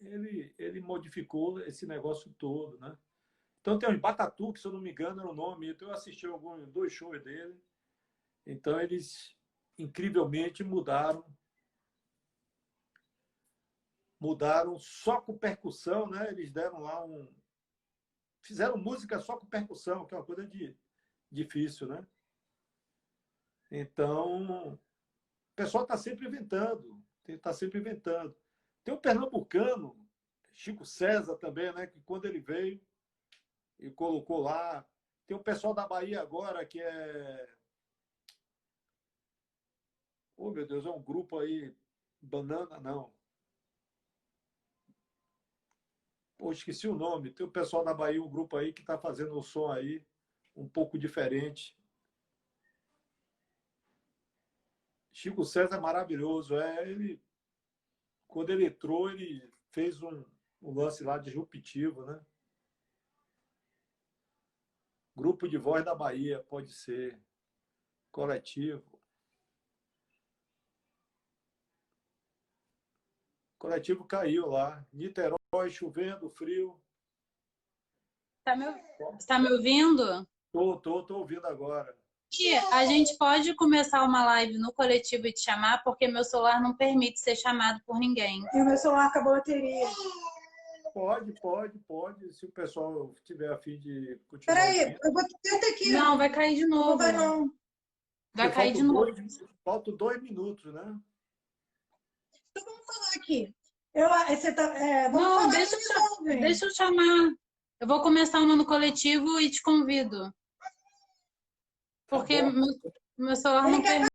Ele modificou esse negócio todo, né? Então, tem os Batatuque, se eu não me engano, era o nome. Então, eu assisti dois shows dele. Então, eles, incrivelmente, mudaram só com percussão, né? Eles deram lá fizeram música só com percussão, que é uma coisa difícil, né? Então, o pessoal está sempre inventando, está sempre inventando. Tem um pernambucano, Chico César também, né? Que quando ele veio e colocou lá. Tem o pessoal da Bahia agora que é. Oh, meu Deus, é um grupo aí. Banana, não. Pô, esqueci o nome. Tem o pessoal da Bahia, um grupo aí que está fazendo um som aí um pouco diferente. Chico César é maravilhoso. Quando ele entrou, ele fez um lance lá disruptivo, né? Grupo de voz da Bahia, pode ser. Coletivo. Coletivo caiu lá. Niterói, chovendo, frio. Você tá me ouvindo? Tô ouvindo agora. E a gente pode começar uma live no coletivo e te chamar, porque meu celular não permite ser chamado por ninguém. E o meu celular acabou a bateria. Pode. Se o pessoal tiver a fim de continuar. Peraí, eu vou tentar aqui. Não, vai cair de novo. Não vai não. Vai cair de novo. Faltam 2 minutos, né? Então vamos falar aqui. Você tá, vamos Não, falar deixa eu chamar. Eu vou começar uma no coletivo e te convido. Porque Tá bom. meu celular Ele não quer permite.